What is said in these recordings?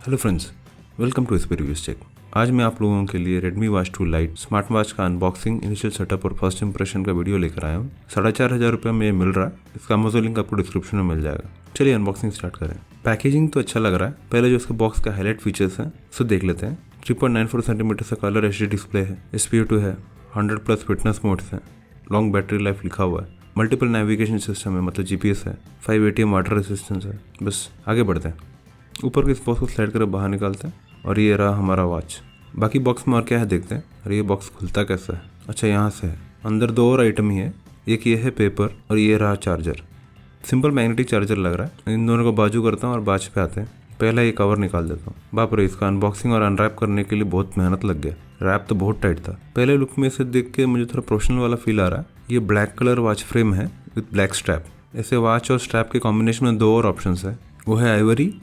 Hello friends, welcome to SP reviews check. आज मैं आप लोगों के लिए Redmi Watch 2 Lite smart watch का अनबॉक्सिंग, इनिशियल सेटअप और फर्स्ट इंप्रेशन का वीडियो लेकर आया हूँ। 4,500 रुपये में ये मिल रहा है। इसका अमेज़न लिंक आपको डिस्क्रिप्शन में मिल जाएगा। चलिए अनबॉक्सिंग स्टार्ट करें। पैकेजिंग तो अच्छा लग रहा है। पहले जो इसके बॉक्स का हाईलाइट फीचर्स हैं उसे देख लेते हैं। 3.94 सेंटीमीटर का कलर HD डिस्प्ले है, SPO2 है, 100+ फिटनेस मोड्स हैं, लॉन्ग बैटरी लाइफ लिखा हुआ है, मल्टीपल नेविगेशन सिस्टम है मतलब GPS है, 5 ATM वाटर रेसिस्टेंस है। बस आगे बढ़ते हैं। ऊपर के इस बॉक्स को स्लाइड कर बाहर निकालते हैं और ये रहा हमारा वॉच। बाकी बॉक्स में और क्या है देखते हैं। और ये बॉक्स खुलता कैसा है? अच्छा, यहाँ से है। अंदर 2 और आइटम ही है, एक ये है पेपर और ये रहा चार्जर। सिंपल मैग्नेटिक चार्जर लग रहा है। इन दोनों को बाजू करता हूँ और बाज पे आते हैं। पहला ये कवर निकाल देता हूँ। बाप रे, इसका अनबॉक्सिंग और अनरैप करने के लिए बहुत मेहनत लग गया। रैप तो बहुत टाइट था। पहले लुक में इसे देख के मुझे थोड़ा प्रोफेशनल वाला फील आ रहा है। ये ब्लैक कलर वॉच फ्रेम है विथ ब्लैक स्ट्रैप। ऐसे वॉच और स्ट्रैप के कॉम्बिनेशन में 2 और ऑप्शन है, वो है आइवरी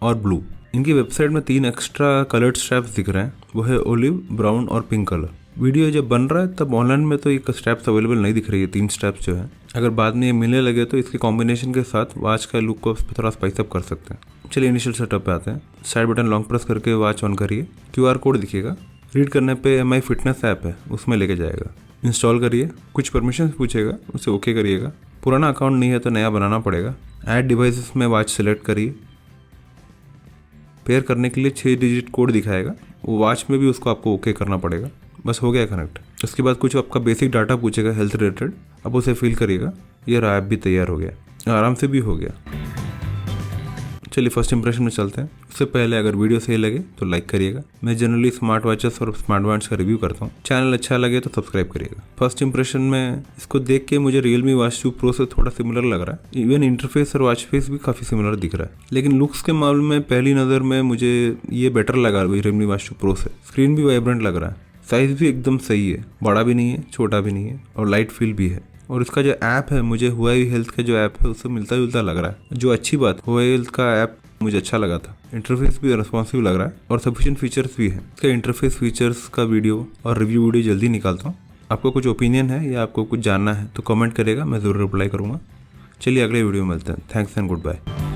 और ब्लू। इनकी वेबसाइट में 3 एक्स्ट्रा कलर्ड स्ट्रैप्स दिख रहे हैं, वो है ओलिव, ब्राउन और पिंक कलर। वीडियो जब बन रहा है तब ऑनलाइन में तो ये स्ट्रैप्स अवेलेबल नहीं दिख रही है। 3 स्ट्रैप्स जो है, अगर बाद में ये मिलने लगे तो इसके कॉम्बिनेशन के साथ वॉच का लुक को थोड़ा स्पाइस अप कर सकते हैं। चलिए इनिशियल सेटअप पे आते हैं। साइड बटन लॉन्ग प्रेस करके वॉच ऑन करिए। QR कोड दिखेगा, रीड करने पे MI फिटनेस ऐप है उसमें लेके जाएगा। इंस्टॉल करिए, कुछ परमिशन पूछेगा, उसे ओके करिएगा। पुराना अकाउंट नहीं है तो नया बनाना पड़ेगा। ऐड डिवाइसेस में वॉच सेलेक्ट करिए। पेयर करने के लिए 6 डिजिट कोड दिखाएगा, वो वॉच में भी उसको आपको ओके करना पड़ेगा। बस हो गया कनेक्ट। उसके बाद कुछ आपका बेसिक डाटा पूछेगा हेल्थ रिलेटेड, अब उसे फिल करिएगा। ये ऐप भी तैयार हो गया, आराम से भी हो गया। चलिए फर्स्ट इंप्रेशन में चलते हैं। उससे पहले अगर वीडियो सही लगे तो लाइक करिएगा। मैं जनरली स्मार्ट वॉचेस और स्मार्ट बैंड्स का रिव्यू करता हूँ। चैनल अच्छा लगे तो सब्सक्राइब करिएगा। फर्स्ट इंप्रेशन में इसको देख के मुझे Realme Watch 2 Pro से थोड़ा सिमिलर लग रहा है। इवन इंटरफेस और वॉच फेस भी काफ़ी सिमिलर दिख रहा है। लेकिन लुक्स के मामले में पहली नज़र में मुझे ये बेटर लगा Realme Watch 2 Pro से। स्क्रीन भी वाइब्रेंट लग रहा है, साइज़ भी एकदम सही है, बड़ा भी नहीं है छोटा भी नहीं है, और लाइट फील भी है। और इसका जो ऐप है, मुझे हुआई हेल्थ का जो ऐप है उससे मिलता जुलता लग रहा है। जो अच्छी बात, हुआई हेल्थ का ऐप मुझे अच्छा लगा था। इंटरफेस भी रिस्पॉन्सिव लग रहा है और सफिशिएंट फीचर्स भी है। इसका इंटरफेस फीचर्स का वीडियो और रिव्यू वीडियो जल्दी निकालता हूँ। आपको कुछ ओपिनियन है या आपको कुछ जानना है तो कमेंट करेगा, मैं ज़रूर रिप्लाई करूँगा। चलिए अगले वीडियो में मिलते हैं। Thanks and good bye.